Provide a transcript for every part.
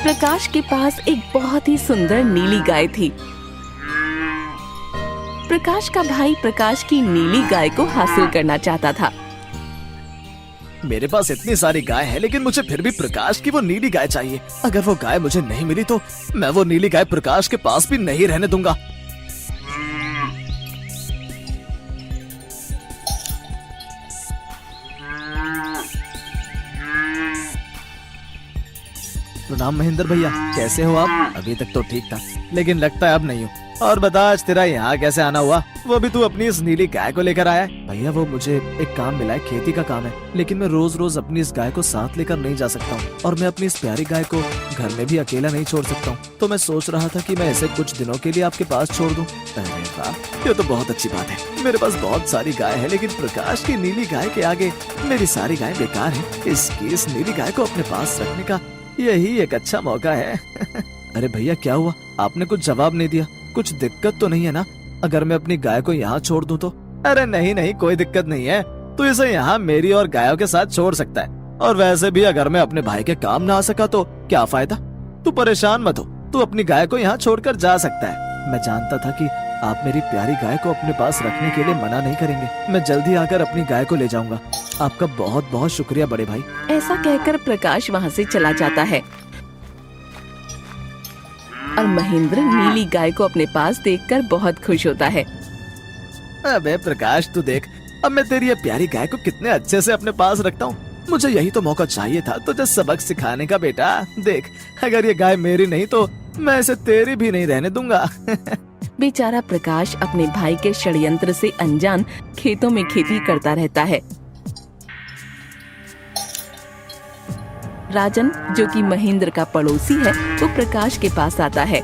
प्रकाश के पास एक बहुत ही सुंदर नीली गाय थी। प्रकाश का भाई प्रकाश की नीली गाय को हासिल करना चाहता था। मेरे पास इतनी सारी गाय है, लेकिन मुझे फिर भी प्रकाश की वो नीली गाय चाहिए। अगर वो गाय मुझे नहीं मिली तो मैं वो नीली गाय प्रकाश के पास भी नहीं रहने दूंगा। प्रणाम महेंद्र भैया, कैसे हो आप? अभी तक तो ठीक था, लेकिन लगता है अब नहीं हूँ। और बता, आज तेरा यहाँ कैसे आना हुआ? वो भी तू अपनी इस नीली गाय को लेकर आया है? भैया वो मुझे एक काम मिला है, खेती का काम है, लेकिन मैं रोज रोज अपनी इस गाय को साथ लेकर नहीं जा सकता हूँ, और मैं अपनी इस प्यारी गाय को घर में भी अकेला नहीं छोड़ सकता हूँ। तो मैं सोच रहा था कि मैं इसे कुछ दिनों के लिए आपके पास छोड़ दूँ। अरे वाह, ये तो बहुत अच्छी बात है। मेरे पास बहुत सारी गाय है, लेकिन प्रकाश की नीली गाय के आगे मेरी सारी गाय बेकार है। इस नीली गाय को अपने पास रखने का यही एक अच्छा मौका है। अरे भैया क्या हुआ? आपने कुछ जवाब नहीं दिया। कुछ दिक्कत तो नहीं है ना अगर मैं अपनी गाय को यहाँ छोड़ दूं तो? अरे नहीं नहीं, कोई दिक्कत नहीं है। तू इसे यहाँ मेरी और गायों के साथ छोड़ सकता है। और वैसे भी अगर मैं अपने भाई के काम ना आ सका तो क्या फायदा? तू परेशान मत हो, तू अपनी गाय को यहाँ छोड़कर जा सकता है। मैं जानता था कि आप मेरी प्यारी गाय को अपने पास रखने के लिए मना नहीं करेंगे। मैं जल्दी आकर अपनी गाय को ले जाऊंगा। आपका बहुत बहुत शुक्रिया बड़े भाई। ऐसा कहकर प्रकाश वहाँ से चला जाता है और महेंद्र नीली गाय को अपने पास देखकर बहुत खुश होता है। अबे प्रकाश, तू देख, अब मैं तेरी ये प्यारी गाय को कितने अच्छे से अपने पास रखता हूँ। मुझे यही तो मौका चाहिए था तुझे सबक सिखाने का बेटा। देख, अगर ये गाय मेरी नहीं तो मैं इसे तेरी भी नहीं रहने दूंगा। बेचारा प्रकाश अपने भाई के षड्यंत्र से अनजान खेतों में खेती करता रहता है। राजन, जो कि महेंद्र का पड़ोसी है, वो प्रकाश के पास आता है।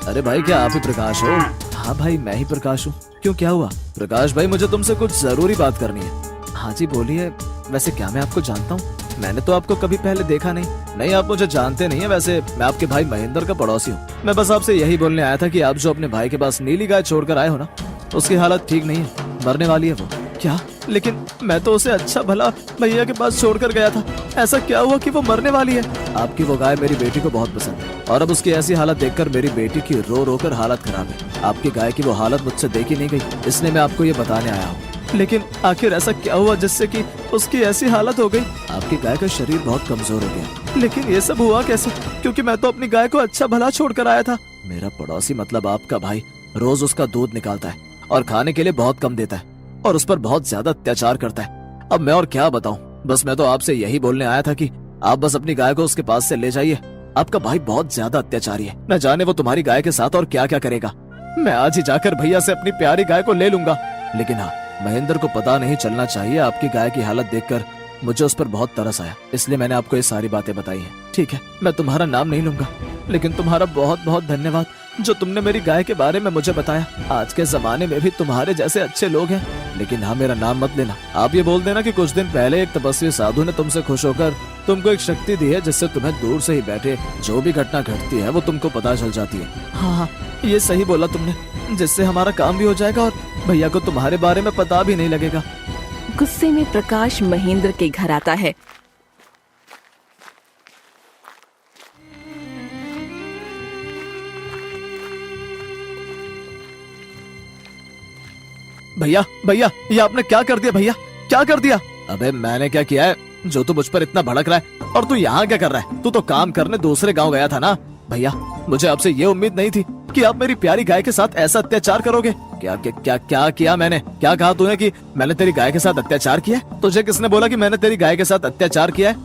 अरे भाई, क्या आप ही प्रकाश हो? हाँ भाई, मैं ही प्रकाश हूँ। क्यों, क्या हुआ? प्रकाश भाई, मुझे तुमसे कुछ जरूरी बात करनी है। हाँ जी बोलिए। वैसे क्या मैं आपको जानता हूँ? मैंने तो आपको कभी पहले देखा नहीं। नहीं, आप मुझे जानते नहीं है। वैसे मैं आपके भाई महेंद्र का पड़ोसी हूँ। मैं बस आपसे यही बोलने आया था कि आप जो अपने भाई के पास नीली गाय छोड़कर आए हो ना, उसकी हालत ठीक नहीं है, मरने वाली है वो। क्या? लेकिन मैं तो उसे अच्छा भला भैया के पास छोड़कर गया था। ऐसा क्या हुआ कि वो मरने वाली है? आपकी वो गाय मेरी बेटी को बहुत पसंद है, और अब उसकी ऐसी हालत देखकर मेरी बेटी की रो रो कर हालत खराब है। आपकी गाय की वो हालत मुझसे देखी नहीं गई, इसलिए मैं आपको ये बताने आया हूँ। लेकिन आखिर ऐसा क्या हुआ जिससे कि उसकी ऐसी हालत हो गई? आपकी गाय का शरीर बहुत कमजोर हो गया। लेकिन ये सब हुआ कैसे? क्योंकि मैं तो अपनी गाय को अच्छा भला छोड़कर आया था। मेरा पड़ोसी मतलब आपका भाई रोज उसका दूध निकालता है और खाने के लिए बहुत कम देता है, और उस पर बहुत ज्यादा अत्याचार करता है। अब मैं और क्या बताऊं? बस मैं तो आपसे यही बोलने आया था कि आप बस अपनी गाय को उसके पास से ले जाइए। आपका भाई बहुत ज्यादा अत्याचारी है। न जाने वो तुम्हारी गाय के साथ और क्या क्या करेगा। मैं आज ही जाकर भैया से अपनी प्यारी गाय को ले लूंगा। लेकिन हाँ, महेंद्र को पता नहीं चलना चाहिए। आपकी गाय की हालत देखकर मुझे उस पर बहुत तरस आया, इसलिए मैंने आपको ये सारी बातें बताई हैं। ठीक है, मैं तुम्हारा नाम नहीं लूंगा, लेकिन तुम्हारा बहुत बहुत धन्यवाद जो तुमने मेरी गाय के बारे में मुझे बताया। आज के जमाने में भी तुम्हारे जैसे अच्छे लोग हैं। लेकिन हाँ, मेरा नाम मत लेना। आप ये बोल देना कि कुछ दिन पहले एक तपस्वी साधु ने तुमसे खुश होकर तुमको एक शक्ति दी है, जिससे तुम्हें दूर से ही बैठे जो भी घटना घटती है वो तुमको पता चल जाती है। हाँ हाँ, ये सही बोला तुमने, जिससे हमारा काम भी हो जाएगा और भैया को तुम्हारे बारे में पता भी नहीं लगेगा। गुस्से में प्रकाश महेंद्र के घर आता है। भैया भैया, ये आपने क्या कर दिया? भैया क्या कर दिया? अबे मैंने क्या किया है जो तू मुझ पर इतना भड़क रहा है? और तू यहाँ क्या कर रहा है? तू तो काम करने दूसरे गांव गया था ना। भैया, मुझे आपसे ये उम्मीद नहीं थी कि आप मेरी प्यारी गाय के साथ ऐसा अत्याचार करोगे। क्या क्या क्या क्या किया मैंने? क्या कहा तूने कि मैंने तेरी गाय के साथ अत्याचार किया? तुझे किसने बोला कि मैंने तेरी गाय के साथ अत्याचार किया है?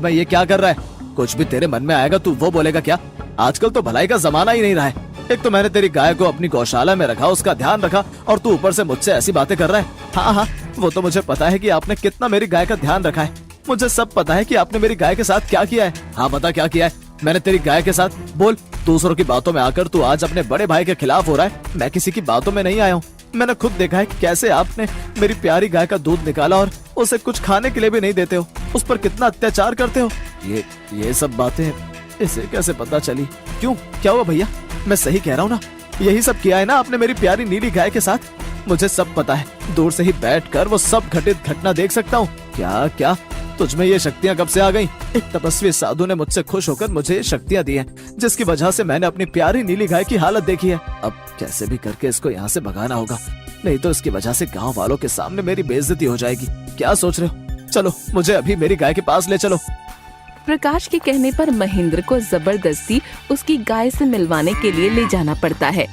ये क्या कर रहा है? कुछ भी तेरे मन में आएगा तू वो बोलेगा क्या? आजकल तो भलाई का जमाना ही नहीं रहा है। एक तो मैंने तेरी गाय को अपनी गौशाला में रखा, उसका ध्यान रखा, और तू ऊपर से मुझसे ऐसी बातें कर रहा है। हाँ हाँ, वो तो मुझे पता है कि आपने कितना मेरी गाय का ध्यान रखा है। मुझे सब पता है कि आपने मेरी गाय के साथ क्या किया है। हाँ बता, क्या किया है मैंने तेरी गाय के साथ? बोल। दूसरों की बातों में आकर तू आज अपने बड़े भाई के खिलाफ हो रहा है। मैं किसी की बातों में नहीं आया हूँ। मैंने खुद देखा है कि कैसे आपने मेरी प्यारी गाय का दूध निकाला और उसे कुछ खाने के लिए भी नहीं देते हो। उस पर कितना अत्याचार करते हो। ये सब बातें इसे कैसे पता चली? क्यों, क्या हुआ भैया? मैं सही कह रहा हूँ ना? यही सब किया है ना आपने मेरी प्यारी नीली गाय के साथ? मुझे सब पता है। दूर से ही बैठकर वो सब घटित घटना देख सकता हूँ। क्या क्या तुझ में ये शक्तियाँ कब से आ गईं? एक तपस्वी साधु ने मुझसे खुश होकर मुझे ये शक्तियाँ दी हैं, जिसकी वजह से मैंने अपनी प्यारी नीली गाय की हालत देखी है। अब कैसे भी करके इसको यहाँ से भगाना होगा, नहीं तो इसकी वजह से गांव वालों के सामने मेरी बेइज्जती हो जाएगी। क्या सोच रहे हो? चलो मुझे अभी मेरी गाय के पास ले चलो। प्रकाश के कहने पर महेंद्र को जबरदस्ती उसकी गाय से मिलवाने के लिए ले जाना पड़ता है।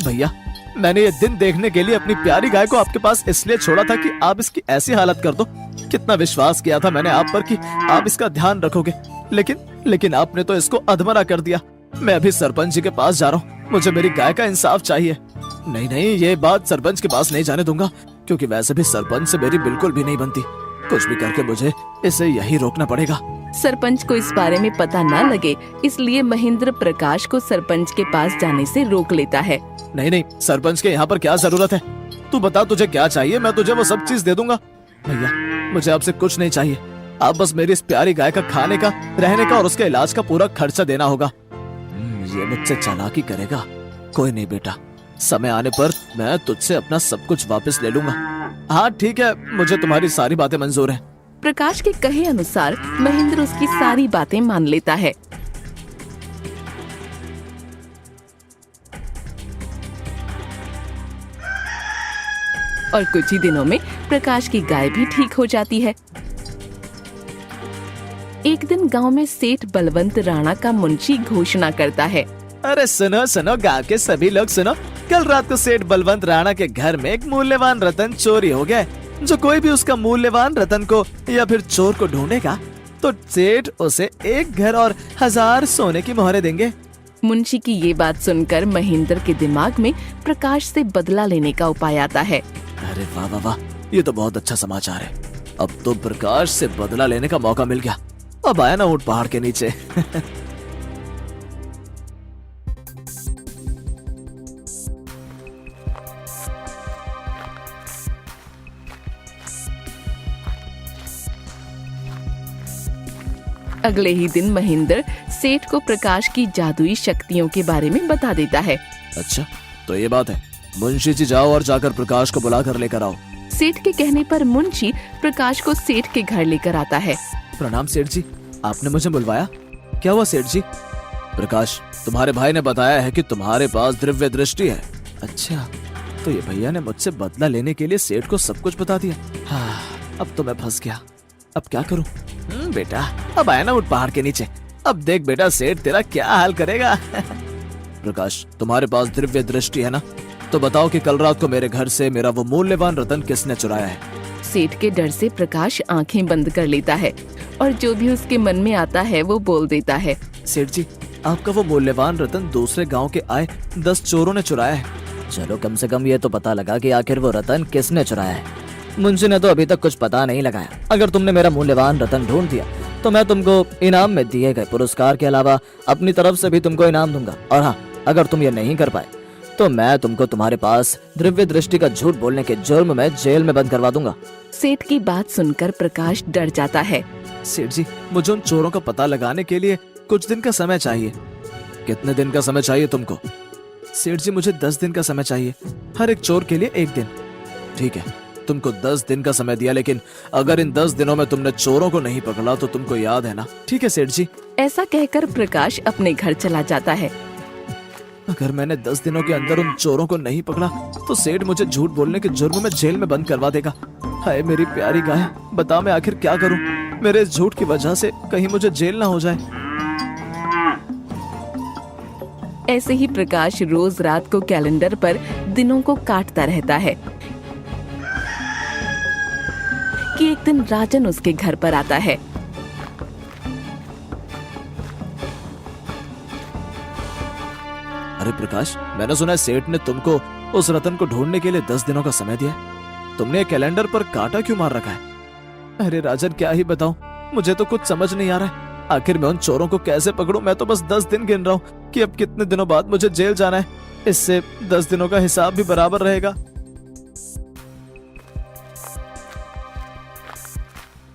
भैया, मैंने ये दिन देखने के लिए अपनी प्यारी गाय को आपके पास इसलिए छोड़ा था कि आप इसकी ऐसी हालत कर दो। कितना विश्वास किया था मैंने आप पर कि आप इसका ध्यान रखोगे, लेकिन आपने तो इसको अधमरा कर दिया। मैं अभी सरपंच जी के पास जा रहा हूँ, मुझे मेरी गाय का इंसाफ चाहिए। नहीं, ये बात सरपंच के पास नहीं जाने दूंगा, क्योंकि वैसे भी सरपंच से मेरी बिल्कुल भी नहीं बनती। कुछ भी करके मुझे इसे यही रोकना पड़ेगा। सरपंच को इस बारे में पता न लगे, इसलिए महेंद्र प्रकाश को सरपंच के पास जाने से रोक लेता है। नहीं, सरपंच के यहाँ पर क्या जरूरत है? तू बता तुझे क्या चाहिए, मैं तुझे वो सब चीज दे दूंगा। भैया, मुझे आपसे कुछ नहीं चाहिए, आप बस मेरी इस प्यारी गाय का खाने का, रहने का और उसके इलाज का पूरा खर्चा देना होगा। ये मुझसे चालाकी करेगा? कोई नहीं बेटा, समय आने पर मैं तुझसे अपना सब कुछ वापस ले लूंगा। हाँ ठीक है, मुझे तुम्हारी सारी बातें मंजूर है। प्रकाश के कहे अनुसार महेंद्र उसकी सारी बातें मान लेता है। और कुछ ही दिनों में प्रकाश की गाय भी ठीक हो जाती है। एक दिन गांव में सेठ बलवंत राणा का मुंशी घोषणा करता है। अरे सुनो गांव के सभी लोग सुनो, कल रात को सेठ बलवंत राणा के घर में एक मूल्यवान रतन चोरी हो गया है। जो कोई भी उसका मूल्यवान रतन को या फिर चोर को ढूंढेगा तो सेठ उसे एक घर और 1000 सोने की मोहरें देंगे। मुंशी की ये बात सुनकर महेंद्र के दिमाग में प्रकाश से बदला लेने का उपाय आता है। अरे वाह, ये तो बहुत अच्छा समाचार है। अब तो प्रकाश से बदला लेने का मौका मिल गया। अब आया ना ऊंट पहाड़ के नीचे। अगले ही दिन महेंद्र सेठ को प्रकाश की जादुई शक्तियों के बारे में बता देता है। अच्छा, तो ये बात है। मुंशी जी जाओ और जाकर प्रकाश को बुला कर लेकर आओ। सेठ के कहने पर मुंशी प्रकाश को सेठ के घर लेकर आता है। प्रणाम सेठ जी, आपने मुझे बुलवाया? क्या हुआ सेठ जी? प्रकाश, तुम्हारे भाई ने बताया है कि तुम्हारे पास दिव्य दृष्टि है। अच्छा, तो ये भैया ने मुझसे बदला लेने के लिए सेठ को सब कुछ बता दिया। हाँ, अब तो मैं फंस गया। अब क्या करूं? बेटा, अब आया ना ऊंट पहाड़ के नीचे। अब देख बेटा, सेठ तेरा क्या हाल करेगा। प्रकाश, तुम्हारे पास दिव्य दृष्टि है ना? तो बताओ कि कल रात को मेरे घर से मेरा वो मूल्यवान रतन किसने चुराया है? सेठ के डर से प्रकाश आंखें बंद कर लेता है और जो भी उसके मन में आता है वो बोल देता है। सेठ जी, आपका वो मूल्यवान रतन दूसरे गांव के आए 10 चोरों ने चुराया है। चलो, कम से कम ये तो पता लगा कि आखिर वो रतन किसने चुराया है। मुंशी ने तो अभी तक कुछ पता नहीं लगाया। अगर तुमने मेरा मूल्यवान रतन ढूंढ दिया तो मैं तुमको इनाम में दिए गए पुरस्कार के अलावा अपनी तरफ से भी तुमको इनाम दूंगा। और हाँ, अगर तुम ये नहीं कर पाए तो मैं तुमको तुम्हारे पास दिव्य दृष्टि का झूठ बोलने के जुर्म में जेल में बंद करवा दूंगा। सेठ की बात सुनकर प्रकाश डर जाता है। सेठ जी, मुझे उन चोरों का पता लगाने के लिए कुछ दिन का समय चाहिए। कितने दिन का समय चाहिए तुमको? सेठ जी, मुझे 10 दिन का समय चाहिए, हर एक चोर के लिए 1 दिन। ठीक है, तुमको 10 दिन का समय दिया, लेकिन अगर इन 10 दिनों में तुमने चोरों को नहीं पकड़ा तो तुमको याद है ना? ठीक है सेठ जी। ऐसा कहकर प्रकाश अपने घर चला जाता है। अगर मैंने 10 दिनों के अंदर उन चोरों को नहीं पकड़ा तो सेठ मुझे झूठ बोलने के जुर्म में जेल में बंद करवा देगा। हाय मेरी प्यारी गाय, बता मैं आखिर क्या करूं? मेरे इस झूठ की वजह से कहीं मुझे जेल ना हो जाए। ऐसे ही प्रकाश रोज रात को कैलेंडर पर दिनों को काटता रहता है कि एक दिन राजन उसके घर पर आता है। अरे प्रकाश, मैंने सुना है सेठ ने तुमको उस रतन को ढूंढने के लिए 10 दिनों का समय दिया। तुमने कैलेंडर पर कांटा क्यों मार रखा है? अरे राजन, क्या ही बताऊं, मुझे तो कुछ समझ नहीं आ रहा है। आखिर मैं उन चोरों को कैसे पकड़ूं? मैं तो बस 10 दिन गिन रहा हूं कि अब कितने दिनों बाद मुझे जेल जाना है। इससे 10 दिनों का हिसाब भी बराबर रहेगा।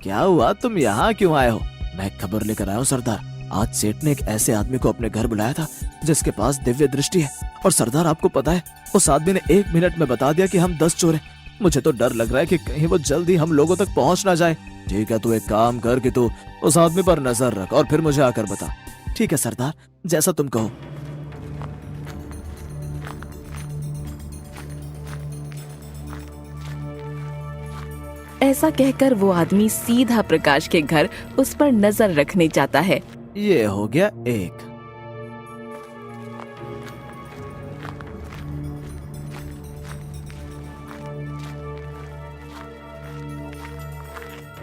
क्या हुआ, तुम यहाँ क्यों आए हो? मैं खबर लेकर आया हूँ सरदार। आज सेठ ने एक ऐसे आदमी को अपने घर बुलाया था जिसके पास दिव्य दृष्टि है। और सरदार, आपको पता है, उस आदमी ने 1 मिनट में बता दिया कि हम 10 चोर हैं। मुझे तो डर लग रहा है कि कहीं वो जल्दी हम लोगों तक पहुंच ना जाए। ठीक है, तू एक काम कर कि तू उस आदमी पर नजर रख और फिर मुझे आकर बता। ठीक है सरदार, जैसा तुम कहो। ऐसा कहकर वो आदमी सीधा प्रकाश के घर उस पर नजर रखने जाता है। ये हो गया एक।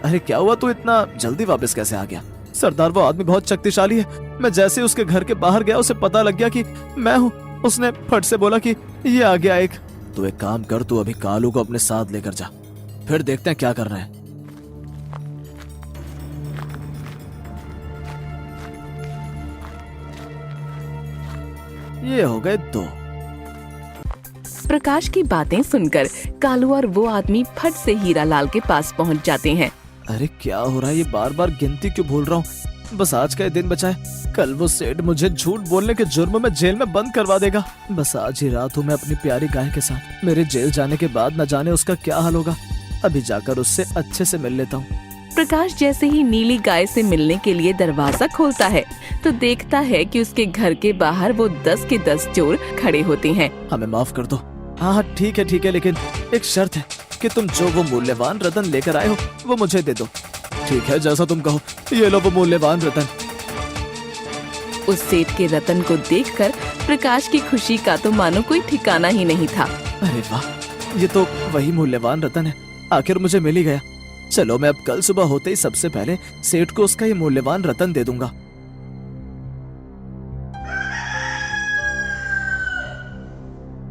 अरे क्या हुआ, तू इतना जल्दी वापस कैसे आ गया? सरदार, वो आदमी बहुत शक्तिशाली है। मैं जैसे उसके घर के बाहर गया उसे पता लग गया कि मैं हूँ। उसने फट से बोला कि ये आ गया एक। तू एक काम कर, तू अभी कालू को अपने साथ लेकर जा, फिर देखते हैं क्या करना है। ये हो गए दो। प्रकाश की बातें सुनकर कालू और वो आदमी फट से हीरा लाल के पास पहुंच जाते हैं। अरे क्या हो रहा है, ये बार बार गिनती क्यों भूल रहा हूँ? बस आज का ही दिन बचा है, कल वो सेठ मुझे झूठ बोलने के जुर्म में जेल में बंद करवा देगा। बस आज ही रात हूँ मैं अपनी प्यारी गाय के साथ। मेरे जेल जाने के बाद न जाने उसका क्या हाल होगा। अभी जाकर उससे अच्छे से मिल लेता हूँ। प्रकाश जैसे ही नीली गाय से मिलने के लिए दरवाजा खोलता है तो देखता है कि उसके घर के बाहर वो 10 के 10 चोर खड़े होते हैं। हमें माफ कर दो। हाँ ठीक है, लेकिन एक शर्त है कि तुम जो वो मूल्यवान रतन लेकर आए हो वो मुझे दे दो। ठीक है, जैसा तुम कहो। ये लो वो मूल्यवान रतन। उस सेठ के रतन को देखकर प्रकाश की खुशी का तो मानो कोई ठिकाना ही नहीं था। अरे वाह, ये तो वही मूल्यवान रतन है, आखिर मुझे मिल ही गया। चलो मैं अब कल सुबह होते ही सबसे पहले सेठ को उसका ये मूल्यवान रतन दे दूंगा।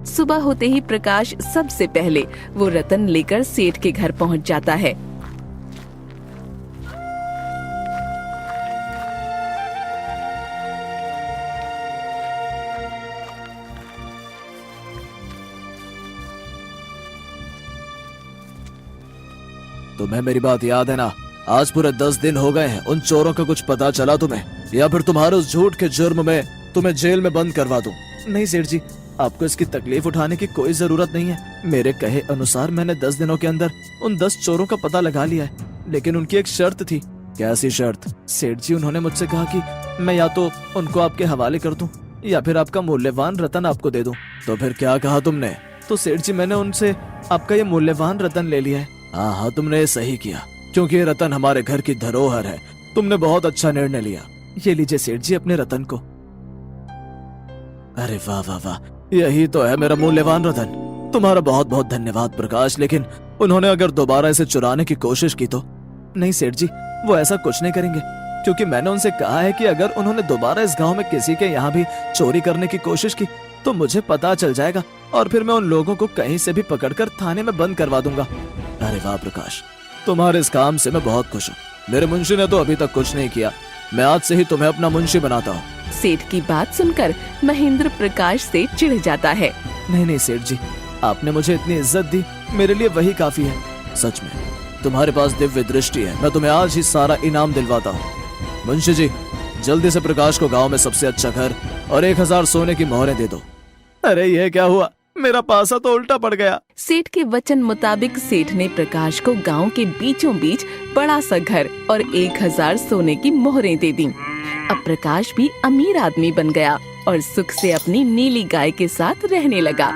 सुबह होते ही प्रकाश सबसे पहले वो रतन लेकर सेठ के घर पहुंच जाता है। तुम्हें मेरी बात याद है ना? आज पूरे 10 दिन हो गए हैं। उन चोरों का कुछ पता चला तुम्हें, या फिर तुम्हारे उस झूठ के जुर्म में तुम्हें जेल में बंद करवा दूं? नहीं सेठ जी, आपको इसकी तकलीफ उठाने की कोई जरूरत नहीं है। मेरे कहे अनुसार मैंने 10 दिनों के अंदर उन 10 चोरों का पता लगा लिया है, लेकिन उनकी एक शर्त थी। कैसी शर्त? सेठ जी, उन्होंने मुझसे कहा कि मैं या तो उनको आपके हवाले कर दूं या फिर आपका मूल्यवान रतन आपको दे दूं। तो फिर क्या कहा तुमने? तो सेठ जी, मैंने उनसे आपका ये मूल्यवान रतन ले लिया है। हाँ, तुमने सही किया, क्योंकि ये रतन हमारे घर की धरोहर है। तुमने बहुत अच्छा निर्णय लिया। ये लीजिए सेठ जी अपने रतन को। अरे वाह वाह वाह, यही तो है मेरा मूल्यवान रतन। तुम्हारा बहुत बहुत धन्यवाद प्रकाश, लेकिन उन्होंने अगर दोबारा इसे चुराने की कोशिश की तो? नहीं सेठ जी, वो ऐसा कुछ नहीं करेंगे, क्योंकि मैंने उनसे कहा है कि अगर उन्होंने दोबारा इस गांव में किसी के यहाँ भी चोरी करने की कोशिश की तो मुझे पता चल जाएगा और फिर मैं उन लोगों को कहीं से भी पकड़कर थाने में बंद करवा दूंगा। अरे वाह प्रकाश, तुम्हारे इस काम से मैं बहुत खुश हूँ। मेरे मुंशी ने तो अभी तक कुछ नहीं किया, मैं आज से ही तुम्हें अपना मुंशी बनाता हूँ। सेठ की बात सुनकर महेंद्र प्रकाश से चिढ़ जाता है। नहीं सेठ जी, आपने मुझे इतनी इज्जत दी, मेरे लिए वही काफी है। सच में तुम्हारे पास दिव्य दृष्टि है, मैं तुम्हें आज ही सारा इनाम दिलवाता हूँ। मुंशी जी, जल्दी से प्रकाश को गांव में सबसे अच्छा घर और 1000 सोने की मोहरें दे दो। अरे ये क्या हुआ, मेरा पासा तो उल्टा पड़ गया। सेठ के वचन मुताबिक सेठ ने प्रकाश को गांव के बीचों बीच बड़ा सा घर और 1000 सोने की मोहरें दे दी। अब प्रकाश भी अमीर आदमी बन गया और सुख से अपनी नीली गाय के साथ रहने लगा।